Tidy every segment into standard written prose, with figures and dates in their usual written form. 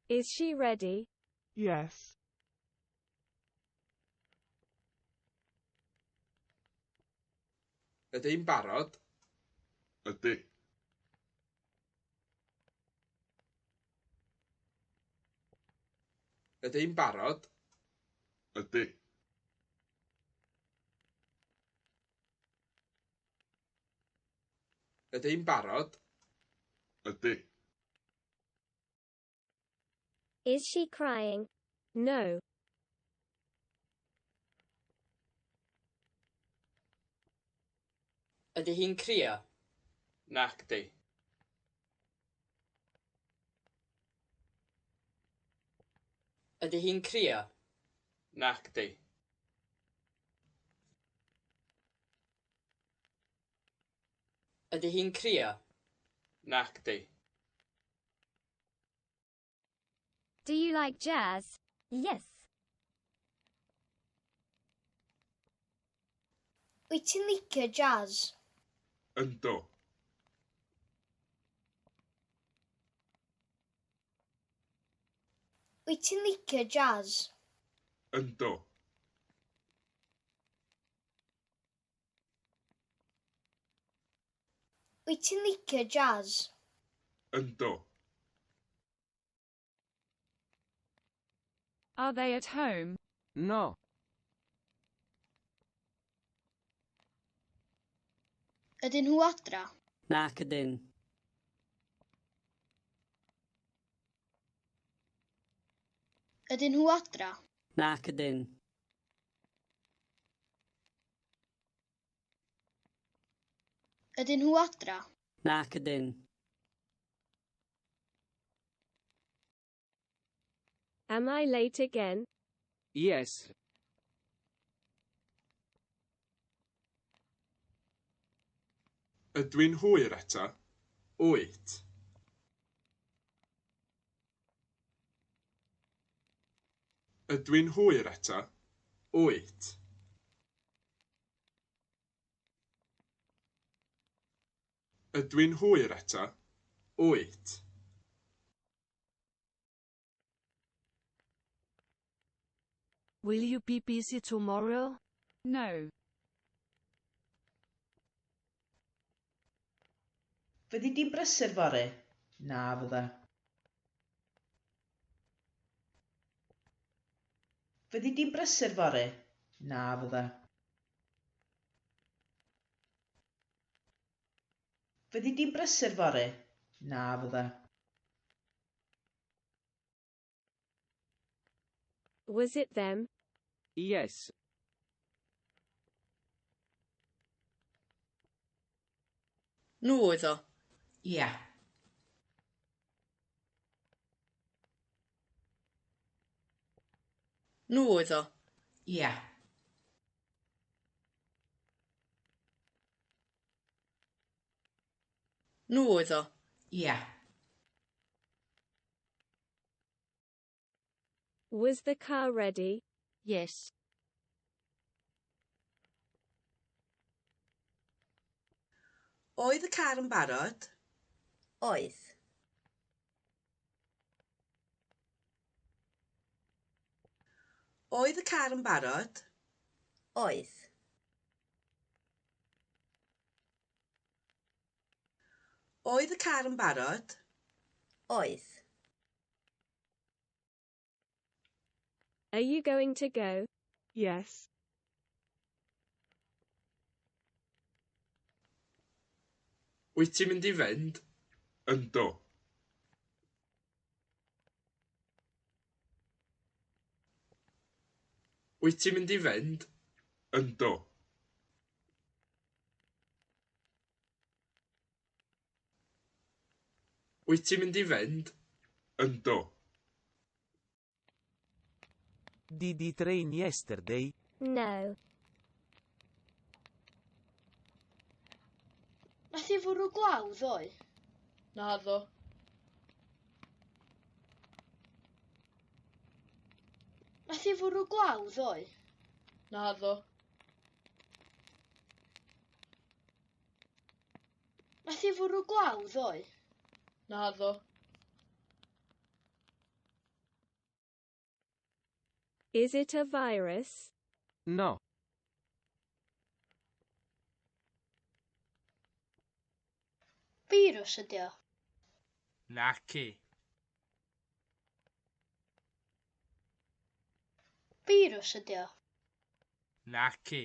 Is she ready? Yes. Ydy hi'n barod? Ydy. Ydy hi'n barod? Ydy. Ydy hi'n barod? Ydy. Is she crying? No. Ydy hi'n crio? Nac di. Ydy hi'n crio? Nac di. Ydy hi'n crio? Nac di. Do you like jazz? Yes. Wyt ti'n licio jazz? Yndw. Wyt ti'n licio jazz? Yndw. Wyt ti'n licio jazz? Yndw. Are they at home? No. Ydyn nhw adra? Nac ydyn. Ydyn nhw adra? Nac ydyn. Ydyn nhw adra? Nac ydyn. Am I late again? Yes. Ydw i'n hwyr eto? Wyt. Ydw i'n hwyr eto? Wyt. Ydw i'n hwyr eto? Wyt. Will you be busy tomorrow? No. Fyddi di'n brysur fory? Na fydda. Fyddi di'n brysur fory? Na fydda. Fyddi di'n brysur fory? Na fydda. Was it them? Yes. Nhw oedd o. Ia. Nhw oedd o. Ia. Nhw oedd o. Ia. Was the car ready? Yes. Oedd y car yn barod? Oedd. Oedd y car yn barod? Oedd. Oedd y car yn barod? Oedd. Are you going to go? Yes. Wyt ti'n mynd i fynd? Yndw. Wyt ti'n mynd i fynd? Yndw. Wyt ti'n mynd i fynd? Yndw. Did it rain yesterday? No. Nath i fwrw glaw ddoe? Naddo. Nath i fwrw glaw ddoe? Naddo. Nath i fwrw glaw ddoe? Naddo. Is it a virus? No. Virus ydi o. Naci. Virus ydi o. Naci.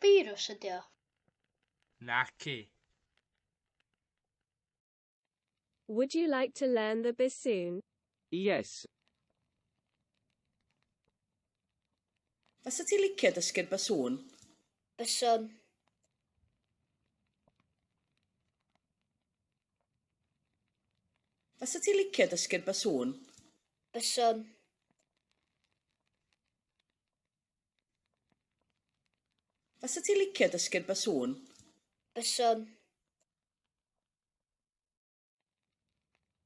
Virus ydi o. Naci. Would you like to learn the bassoon? Yes. Fysa ti licio dysgu'r basŵn? Byswn. Fysa ti licio dysgu'r basŵn? Byswn. Fysa ti licio dysgu'r basŵn? Byswn.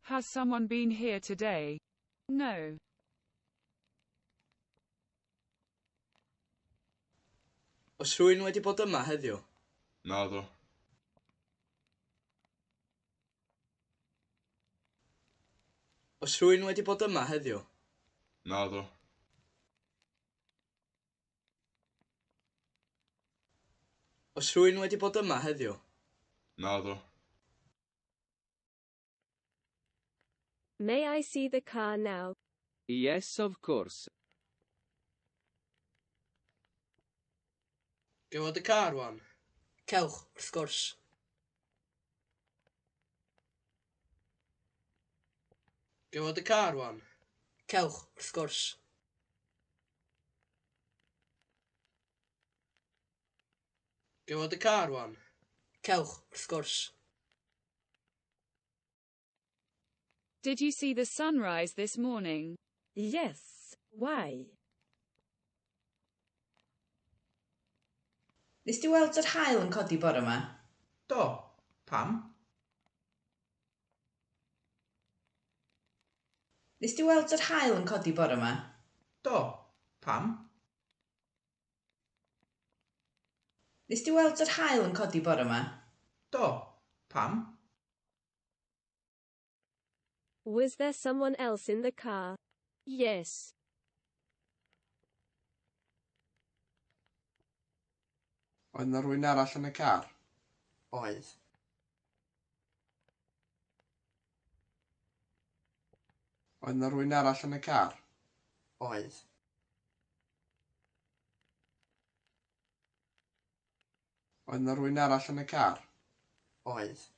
Has someone been here today? No. Oes rhywun wedi bod yma heddiw? Naddo. Oes rhywun wedi bod yma heddiw? Naddo. Oes rhywun wedi bod yma heddiw? Naddo. May I see the car now? Yes, of course. Gewod y car wan? Cewch, wrth gwrs. Gewod y car wan? Cewch, wrth gwrs. Gewod y car wan? Cewch, wrth gwrs. Did you see the sunrise this morning? Yes. Why? Nes di weld yr haul yn codi bore yma? Do. Pam? Nes di weld yr haul yn codi bore yma? Do. Pam? Nes di weld yr haul yn codi bore yma? Do. Pam? Was there someone else in the car? Yes. Oedd na rhywun arall yn y car? Oedd. Oedd na rhywun arall yn y car? Oedd. Oedd na rhywun arall yn y car? Oedd.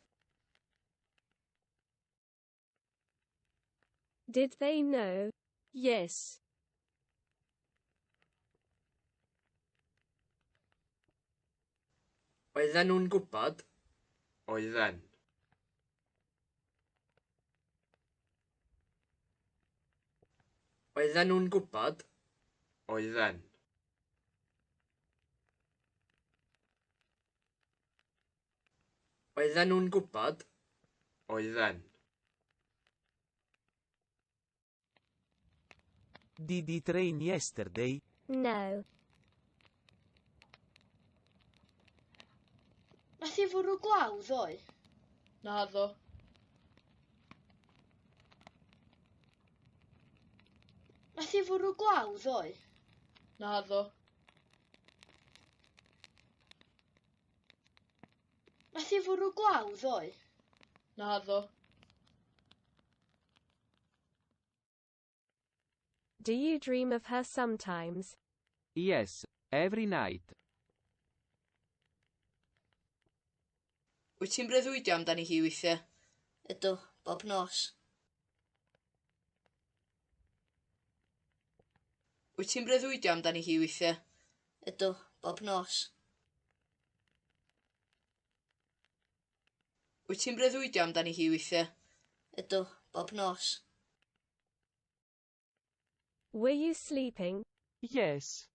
Did they know? Yes. Oedden nhw'n gwybod? Oedden. Oedden nhw'n gwybod? Oedden. Oedden nhw'n gwybod? Oedden. Did it rain yesterday? No. Nath i fwrw glaw ddoe? Naddo. Nath i fwrw glaw ddoe? Naddo. Nath i fwrw glaw ddoe? Naddo. Do you dream of her sometimes? Yes, every night. Wyt ti'n breuddwydio amdani hi weithiau? Ydw, bob nos. Wyt ti'n breuddwydio amdani hi weithiau? Ydw, bob nos. Wyt ti'n breuddwydio amdani hi weithiau? Ydw, bob nos. Were you sleeping? Yes.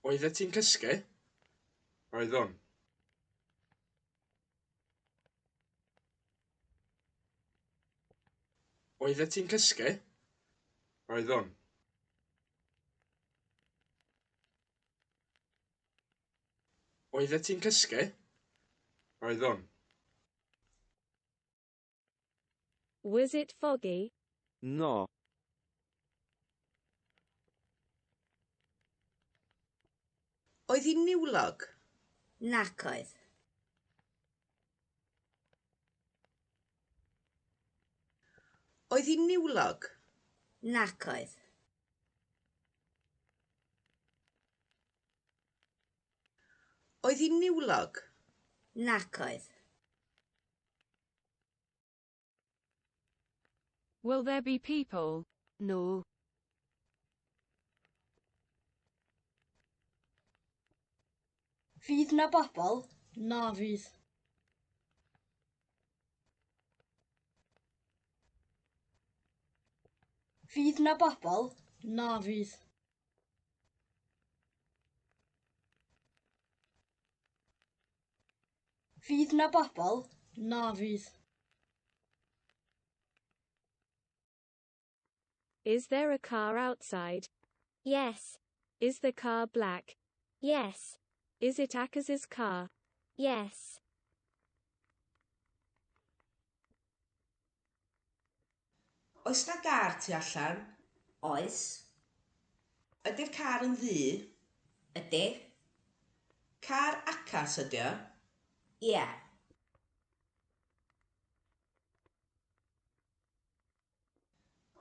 Oeddet ti'n cysgu? Oeddwn. Oeddet ti'n cysgu? Oeddwn. Oeddet ti'n cysgu? Oeddwn. Was it foggy? No. Oedd hi'n niwlog? Nac oedd. Oedd hi'n niwlog? Nac oedd. Oedd hi'n niwlog? Nac oedd. Will there be people? No. Fydd na bobl? Na fydd. Fydd na bobl? Na fydd. Fydd na bobl? Na fydd. Is there a car outside? Yes. Is the car black? Yes. Is it Akaz's car? Yes. Oes na gar tu allan? Oes. Ydy'r car yn ddu? Ydy. Car acas ydy o? Ie.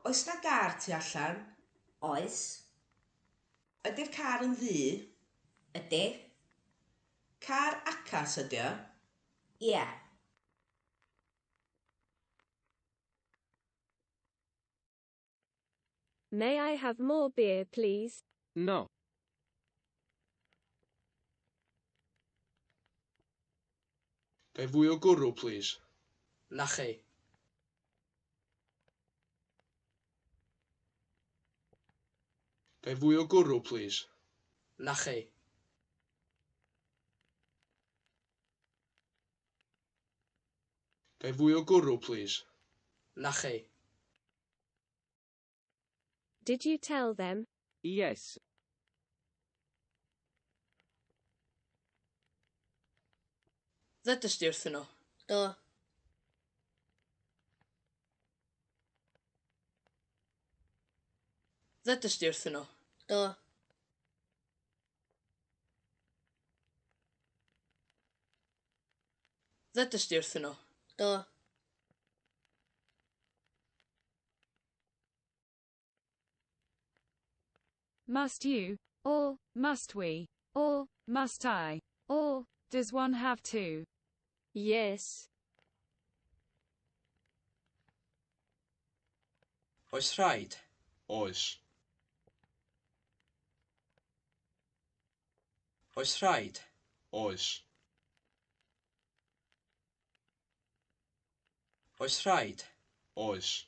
Oes na gar tu allan? Oes. Ydy'r car yn ddu? Ydy. Car acas ydy o? Ie. May I have more beer, please? No. Gai fwy o gwrw, please? Na chi. Gai fwy o gwrw, please? Na chi. Gai fwy o gwrw, please? Na chi. Did you tell them? Yes. Ddydys di wrthyn nhw? Do. Ddydys di wrthyn nhw? Do. Ddydys di wrthyn nhw? Do. Must you? Or, must we? Or, must I? Or, does one have to? Yes. Oes rhaid? Oes. Oes rhaid? Oes. Oes rhaid? Oes.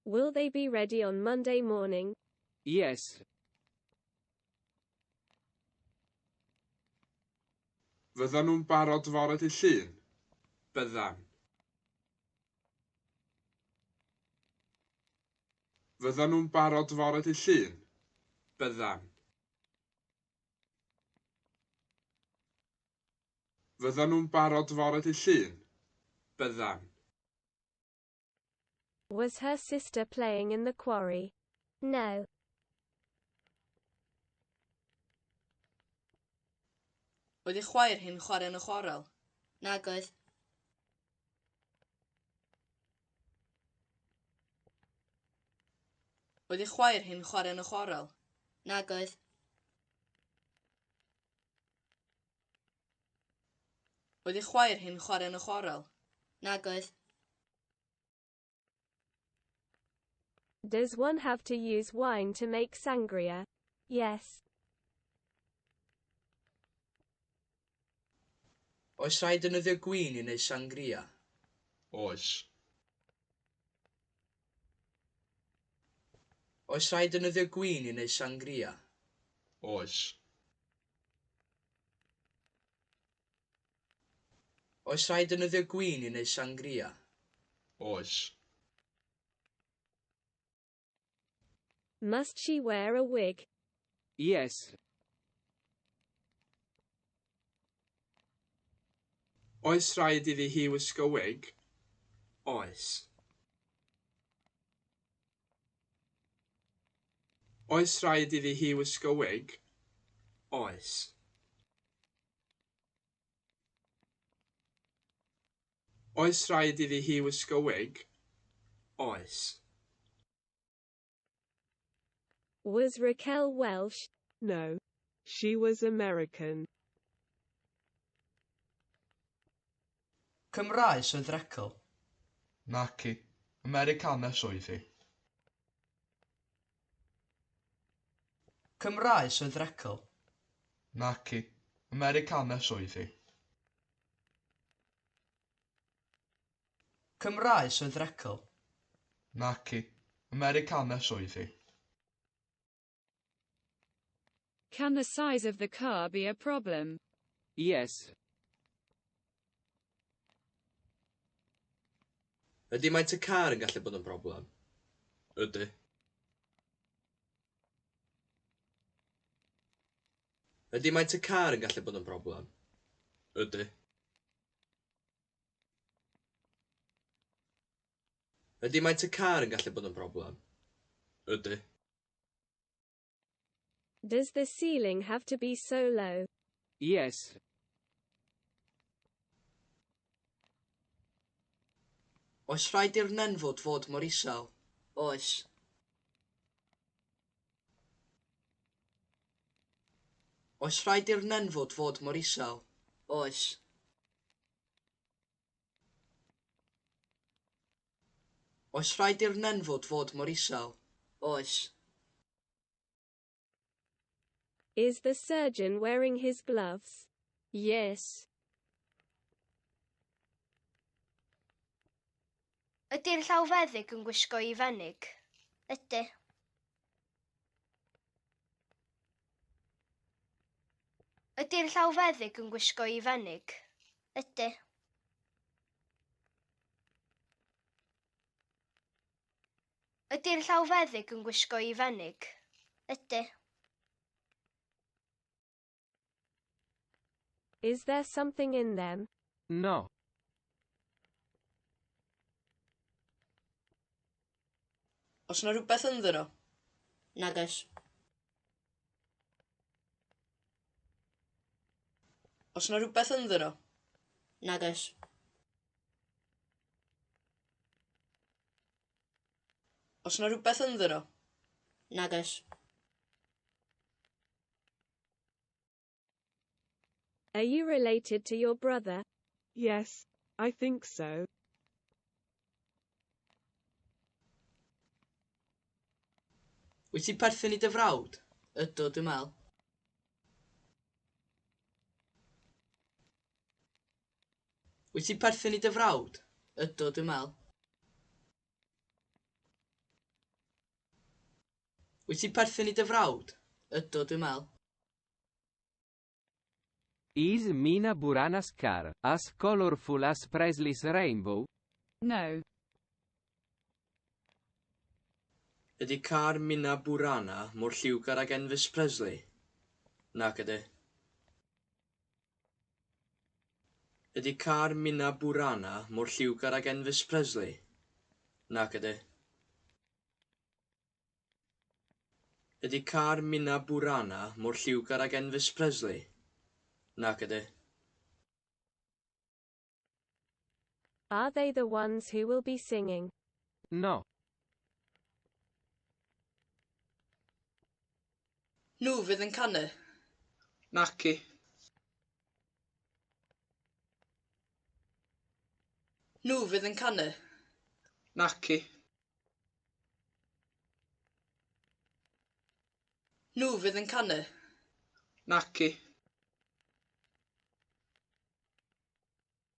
Will they be ready on Monday morning? Yes. Fyddan nhw'n barod fore dydd Llun? Byddan. Fyddan nhw'n barod fore dydd Llun? Byddan. Fyddan nhw'n barod fore dydd Llun? Byddan. Was her sister playing in the quarry? No. Oedd ei chwaer hi'n chwarae yn y chwarel? Nag oedd. Oedd ei chwaer hi'n chwarae yn y chwarel? Nag oedd. Oedd ei chwaer hi'n chwarae yn y chwarel? Nag oedd. Does one have to use wine to make sangria? Yes. Oes rhaid defnyddio gwin i wneud sangria? Oes. Oes rhaid defnyddio gwin i wneud sangria? Oes. Oes rhaid defnyddio gwin i wneud sangria? Oes. Must she wear a wig? Yes. Oes rhaid iddi hi wisgo wig? Oes. Oes rhaid iddi hi wisgo wig? Oes. Oes rhaid iddi hi wisgo wig? Oes. Was Raquel Welsh? No. She was American. Cymraes oedd Raquel. Naci. Americanes oedd hi. Cymraes oedd Raquel. Naci. Americanes oedd hi. Cymraes oedd Raquel. Naci. Americanes oedd hi. Can the size of the car be a problem? Yes. Ydy maent y car yn gallu bod yn broblem? Ydy. Ydy maent y car yn gallu bod yn broblem? Ydy. Ydy maent y car yn gallu bod yn broblem? Ydy. Does the ceiling have to be so low? Yes. Oes rhaid i'r nenfwd fod mor isel? Oes. Oes rhaid i'r nenfwd fod mor isel? Oes. Oes rhaid i'r nenfwd fod mor isel? Oes. Is the surgeon wearing his gloves? Yes. Ydy'r llawfeddyg yn gwisgo I fenig? Ydy. Ydy'r llawfeddyg yn gwisgo I fenig? Ydy. Ydy'r llawfeddyg yn gwisgo I fenig? Ydy. Is there something in them? No. Os na rhywbeth ynddyn nhw? Nagos. Os na rhywbeth ynddyn nhw? Nagos. Os na rhywbeth ynddyn nhw? Nagos. Are you related to your brother? Yes, I think so. Wyt ti perthyn I dy frawd? Ydw, dwi'n meddwl. Wyt ti perthyn I dy frawd? Ydw, dwi'n meddwl. Wyt ti perthyn I dy frawd? Ydw, dwi'n meddwl. Is Mina Burana's car as colorful as Presley's rainbow? No. Ydy car Mina Burana mor lliwgar ag Elvis Presley? Nac ydy. Ydy car Mina Burana mor lliwgar ag Elvis Presley? Nac ydy. Ydy car Mina Burana mor lliwgar ag Elvis Presley? Nac ydy. Are they the ones who will be singing? No. Nhw fydd yn canu? Naci. Nhw fydd yn canu? Naci. Nhw fydd yn canu? Naci.